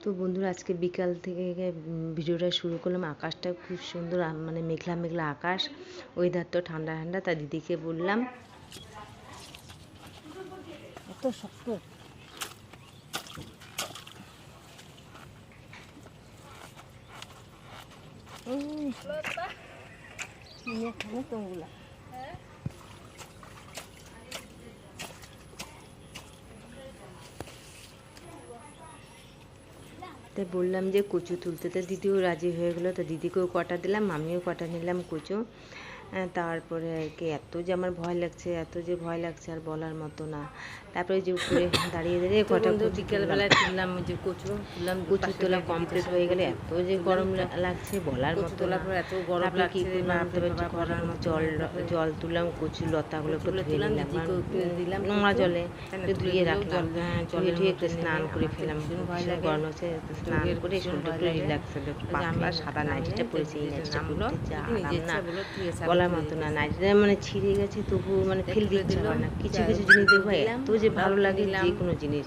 তো বন্ধুরা আজকে বিকাল থেকে ভিডিওটা শুরু করলাম। আকাশটা খুব সুন্দর, মানে মেঘলা মেঘলা আকাশ, ওয়েদারটা ঠান্ডা ঠান্ডা। তা দিদিকে বললাম এত শক্ত তোমরা তাই বললাম যে কচু তুলতে, তো দিদিও রাজি হয়ে গেলো। তো দিদিকেও কটা দিলাম, আমিও কটা নিলাম কচু। তারপরে আর কি এত যে আমার ভয় লাগছে, এত যে ভয় লাগছে আর বলার মতো না। তারপরে যে উপরে দাঁড়িয়ে দাঁড়িয়ে কটা বিকেলবেলায় তুললাম, যে কচু তুললাম, কচু তোলা কমপ্লিট হয়ে গেলে এত যে গরম লাগছে বলার মতো। তোলার পর এত গরম লাগছে, কি করলাম তবে করার মতো জল তুললাম, কচু লতাগুলো একটু ধুয়ে নিলাম, দিলাম নোংরা জলে ধুয়ে রাখলাম, জলে ধুয়ে একটু স্নান করে ফেলাম। ভীষণ গরম হচ্ছে, স্নান করে শরীরটা একটু রিল্যাক্স হলো। পাতলা সাদা নাইটিটা পরেছি, এই নাইটিটা পরতে যা আরাম না বলার মতো না। নাইটিটা মানে ছিঁড়ে গেছে, তবু মানে ফেলতে ইচ্ছা হয় না। কিছু কিছু জিনিস দেখবো এত যে ভালো লাগে, যে কোনো জিনিস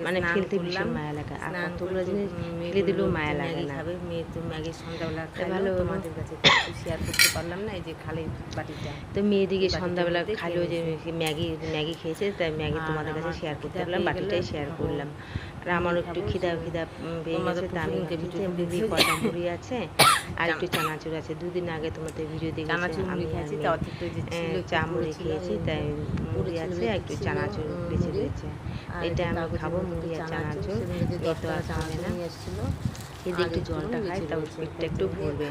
মানে ফেলতে ভীষণ মায়া লাগে। আর কতগুলো জিনিস ফেলে দিলেও মায়া লাগে না। মেয়ে তো ম্যাগি সন্ধ্যাবেলা ভালো, তোমাদের কাছে কিছু শেয়ার করতে পারলাম না। এই যে খালি বাটিটা, তো মেয়েদিকে সন্ধ্যাবেলা খাইলো যে ম্যাগি খেয়েছে, তাই ম্যাগি তোমাদের কাছে শেয়ার করতে পারলাম, বাটিটাই শেয়ার করলাম। আর আমারও একটু খিদা পেয়ে গেছে, তা আমি মুড়ি, কটা মুড়ি আছে আর একটু চানাচুর আছে। দুদিন আগে তোমাদের ভিডিও দেখে আমি চা মুড়ি খেয়েছি, তাই মুড়ি আছে আর একটু চানাচুর বেঁচে রয়েছে। এটা আমি খাবো, মুড়ি আর চানাচুর। মেয়ে তো আর খাবে না, খেয়ে একটু জলটা খাই, তাও পেটটা একটু ভরবে।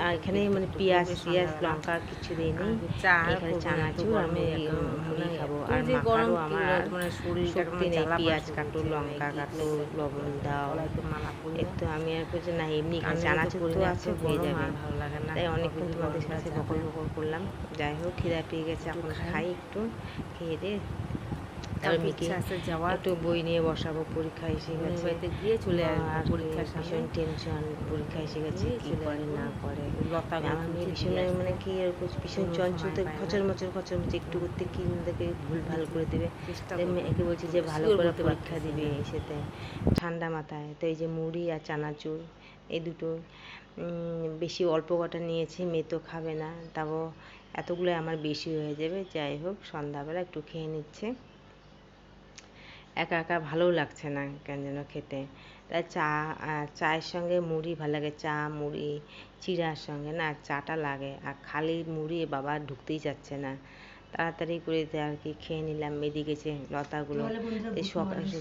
আর এখানে মানে পেঁয়াজ লঙ্কা কিছু দিইনি, এখানে চানাচুর আমি মুড়ি খাবো। আর মাখারও আমার মানে শক্তি নেই, পেঁয়াজ কাটো, লঙ্কা কাটো, লবণ দাও, একটু আমি আর বলছি না এমনি চানাচুর তো আছে হয়ে যাবে। তাই অনেকক্ষণ তোমাদের সাথে বকর করলাম। যাই হোক খিদা পেয়ে গেছে, এখন খাই একটু, খেয়ে দিয়ে তারপর মেয়েকে একটু বই নিয়ে বসাবো। পরীক্ষা এসে গেছে, গিয়ে চলে আসবো, পরীক্ষার ভীষণ টেনশন। পরীক্ষা এসে গেছে, কি করে না করে। আমার মেয়ে ভীষণ মানে কি এরকম ভীষণ চঞ্চল, তো খচর মচর একটু করতে কি দেখে ভুল ভাল করে দেবে। মেয়েকে বলছি যে ভালো করে পরীক্ষা দিবে সেতে ঠান্ডা মাথায়। তো এই যে মুড়ি আর চানাচুর এই দুটো বেশি অল্প কটা নিয়েছি, মেয়ে তো খাবে না, তাও এতগুলো আমার বেশি হয়ে যাবে। যাই হোক সন্ধ্যাবেলা একটু খেয়ে নিচ্ছে, একা একা ভালোও লাগছে না কেন যেন খেতে। তাই চায়ের সঙ্গে মুড়ি ভালো লাগে, চা মুড়ি চিড়ার সঙ্গে না চাটা লাগে। আর খালি মুড়ি বাবা ঢুকতেই যাচ্ছে না। তাড়াতাড়ি করে আর কি খেয়ে নিলাম। মেদি গেছে লতাগুলো, এই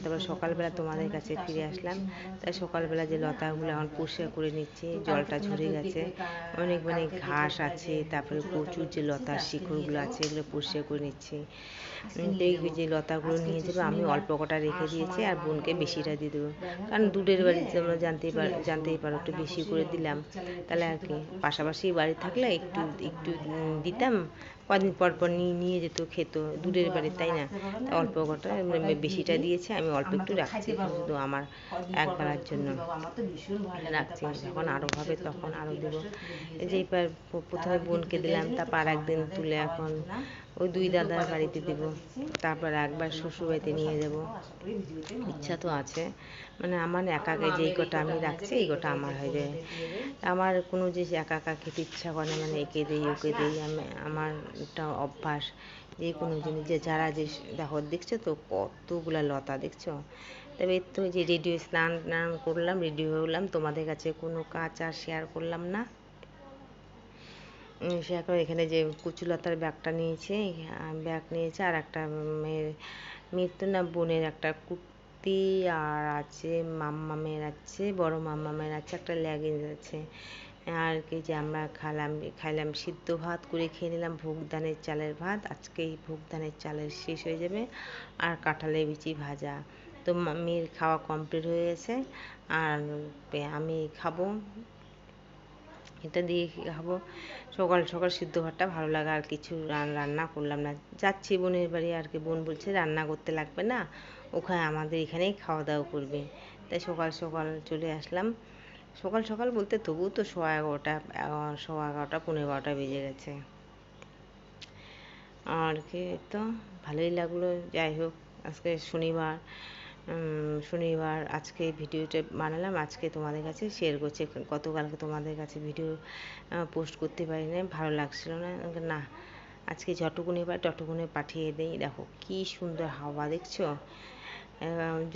তারপর সকালবেলা তোমাদের কাছে ফিরে আসলাম। তাই সকালবেলা যে লতাগুলো এখন পরিষ্কার করে নিচ্ছি, জলটা ঝরে গেছে, অনেক মানে ঘাস আছে, তারপরে প্রচুর যে লতার শিকড়গুলো আছে এগুলো পরিষ্কার করে নিচ্ছি। যে লতাগুলো নিয়ে যাবো আমি অল্প কটা রেখে দিয়েছি, আর বোনকে বেশিটা দিয়ে দেবো, কারণ দূরের বাড়িতে আমরা জানতেই পারো একটু বেশি করে দিলাম, তাহলে আর কি পাশাপাশি বাড়ি থাকলে একটু একটু দিতাম, কদিন পর পর নিয়ে যেত খেত, দূরের বাড়ি তাই না। অল্প কটা বেশিটা দিয়েছে, আমি অল্প একটু রাখছি শুধু আমার একবেলার জন্য রাখছি, যখন আরও হবে তখন আরও দেবো। যেই প্রথমে বোনকে দিলাম, তারপর আর একদিন তুলে এখন ওই দুই দাদার বাড়িতে দেব, তারপর একবার শ্বশুরবাড়িতে নিয়ে যাব। ইচ্ছা তো আছে, মানে আমার একাকে যেই কটা আমি রাখছি এই কটা আমার হয়ে যায়। আমার কোনো যে একা খেতে ইচ্ছা করে না, মানে একে দেই ওকে দেই, আমার একটা অভ্যাস। যে কোনো জিনিস যে যারা যে দেখো দেখছো তো কতগুলা লতা দেখছো। তবে এর তো যে রেডিও স্নান করলাম, রেডি হলাম, তোমাদের কাছে কোনো কাজ আর শেয়ার করলাম না। সে এখন এখানে যে কুচুলতার ব্যাগটা নিয়েছে, আর একটা মেয়ের তো না বোনের একটা কুর্তি আর আছে, মাম্মামের আছে, বড় মাম্মামের আছে, একটা লেগিংস আছে। আর কি যে আমরা খাইলাম সিদ্ধ ভাত করে খেয়ে নিলাম, ভোগদানের চালের ভাত। আজকে এই ভোগদানের চালের শেষ হয়ে যাবে, আর কাঁঠালের বিচি ভাজা। তো মেয়ের খাওয়া কমপ্লিট হয়ে গেছে, আর আমি খাবো, এটা দিয়ে খাবো। সকাল সকাল সিদ্ধ ভাতটা ভালো লাগে, আর কিছু রান্না করলাম না। যাচ্ছি বোনের বাড়ি, আর কি বোন বলছে রান্না করতে লাগবে না, ওখানে আমাদের এখানেই খাওয়া দাওয়া করবে। তাই সকাল সকাল চলে আসলাম। সকাল সকাল বলতে তবুও তো 11:15 11:15 বেজে গেছে। আর কি তো ভালোই লাগলো। যাই হোক আজকে শনিবার, শনিবার আজকে ভিডিওটা বানালাম, আজকে তোমাদের কাছে শেয়ার করছি। গতকালকে তোমাদের কাছে ভিডিও পোস্ট করতে পারি না, ভালো লাগছিল না, না আজকে যতটুকুনি পাই ততটুকুনি পাঠিয়ে দেই। দেখো কি সুন্দর হাওয়া দেখছো,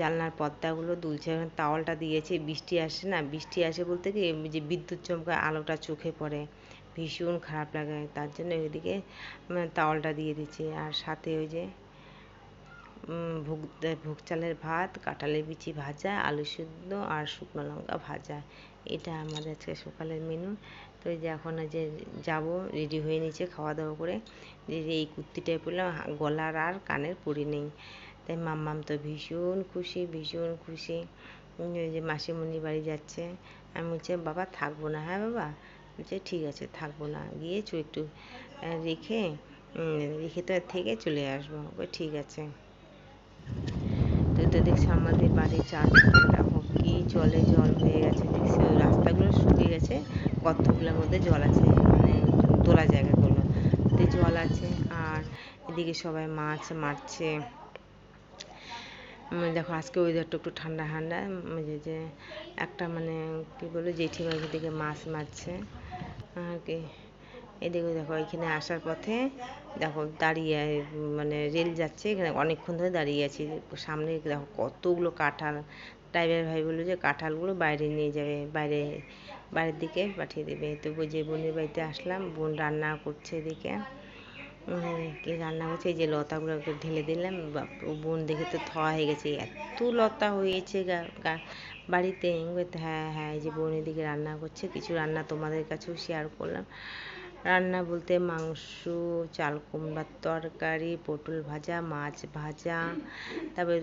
জানলার পর্দাগুলো দুলছে। তাওয়ালটা দিয়েছি, বৃষ্টি আসে না, বৃষ্টি আসে বলতে কি যে বিদ্যুৎ চমকায় আলোটা চোখে পড়ে, ভীষণ খারাপ লাগে, তার জন্য ওইদিকে তাওয়ালটা দিয়ে দিচ্ছি। আর সাথে ওই যে ভোগ চালের ভাত, কাঁঠালের বিচি ভাজা, আলু সিদ্ধ আর শুকনো লঙ্কা ভাজা, এটা আমাদের আজকে সকালের মেনু। তো এই যে এখন যে যাব, রেডি হয়ে নিচে খাওয়া দাওয়া করে, যে এই কুর্তিটাই পরলাম, গলার আর কানের পরি নেই। তাই মাম্মাম তো ভীষণ খুশি, ভীষণ খুশি। ওই যে মাসিমণি বাড়ি যাচ্ছে, আমি বলছি বাবা থাকবো না। হ্যাঁ বাবা, বলছে ঠিক আছে থাকবো না, গিয়েছো একটু রেখে রেখে তো থেকে চলে আসবো। ঠিক আছে। তো দেখছি আমাদের বাড়ির চারপাশে দেখো কি জলে জল হয়ে গেছে, দেখছি ওই রাস্তাগুলো শুকিয়ে গেছে, গর্তগুলোর মধ্যে জল আছে, মানে তোলা জায়গাগুলো জল আছে। আর এদিকে সবাই মাছ মারছে। দেখো আজকে ওয়েদারটা একটু ঠান্ডা ঠান্ডা, যে একটা মানে কী বলবো, জেঠিমার দিকে মাছ মারছে আর কি। এদিকে দেখো এখানে আসার পথে দেখো দাঁড়িয়ে, মানে রেল যাচ্ছে, এখানে অনেকক্ষণ ধরে দাঁড়িয়ে আছি। সামনে দেখো কতগুলো কাঁঠাল, ড্রাইভার ভাই বললো যে কাঁঠালগুলো বাইরে নিয়ে যাবে, বাইরের দিকে পাঠিয়ে দেবে। তো যে বোনের বাড়িতে আসলাম, বোন রান্না করছে এদিকে, কি রান্না করছে, এই যে লতাগুলোকে ঢেলে দিলাম। বোন দেখে তো থোয়া হয়ে গেছে, এত লতা হয়েছে বাড়িতে। হ্যাঁ হ্যাঁ, এই যে বোন এদিকে রান্না করছে, কিছু রান্না তোমাদের কাছেও শেয়ার করলাম। রান্না বলতে মাংস, চাল কুমড়ার তরকারি, পটল ভাজা, মাছ ভাজা, তারপরে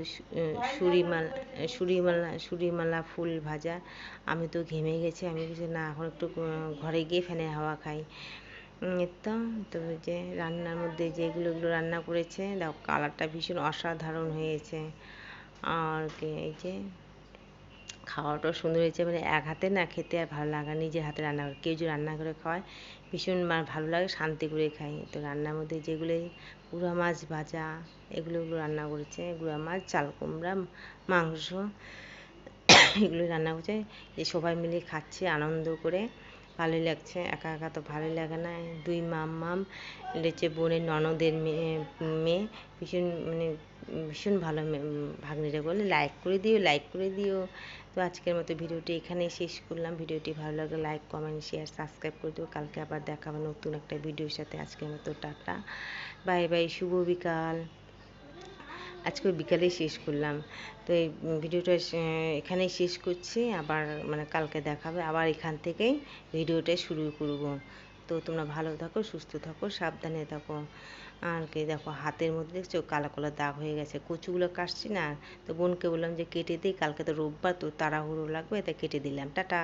সুরিমালা ফুল ভাজা। আমি তো ঘেমে গেছি, আমি কিছু না, এখন একটু ঘরে গিয়ে ফ্যানের হাওয়া খাই। তো যে রান্নার মধ্যে যেগুলো রান্না করেছে দেখো, কালারটা ভীষণ অসাধারণ হয়েছে। আর কি এই যে খাওয়াটাও সুন্দর হয়েছে, মানে এক হাতে না খেতে আর ভালো লাগে, নিজের হাতে রান্না করে কেউ যে রান্না করে খাওয়ায় ভীষণ ভালো লাগে, শান্তি করে খাই। তো রান্নার মধ্যে যেগুলো গুঁড়া মাছ ভাজা, এগুলো রান্না করেছে, গুঁড়া মাছ, চাল কুমড়া, মাংস, এগুলো রান্না করছে। যে সবাই মিলে খাচ্ছে আনন্দ করে, ভালোই লাগছে। একা একা তো ভালোই লাগে না। দুই মাম্মাম, এটা হচ্ছে বোনের ননদের মেয়ে, ভীষণ মানে ভীষণ ভালো ভাগ্নিটা, বলে লাইক করে দিও, লাইক করে দিও। তো আজকের মতো ভিডিওটি এখানেই শেষ করলাম। ভিডিওটি ভালো লাগলে লাইক, কমেন্ট, শেয়ার, সাবস্ক্রাইব করে দিও। কালকে আবার দেখা হবে নতুন একটা ভিডিওর সাথে। আজকের মতো টাটা, বাই বাই, শুভ বিকাল। আজকে বিকালেই শেষ করলাম। তো এই ভিডিওটা এখানেই শেষ করছি, আবার মানে কালকে দেখাবে, আবার এখান থেকেই ভিডিওটা শুরু করব। তো তোমরা ভালো থাকো, সুস্থ থাকো, সাবধানে থাকো। আর কি দেখো হাতের মধ্যে দেখছো কালো কালো দাগ হয়ে গেছে, কচুগুলো কাটছি না, তো বোনকে বললাম যে কেটে দিই, কালকে তো রোববার, তো তাড়াহুড়ো লাগবে, তাই কেটে দিলাম। টাটা।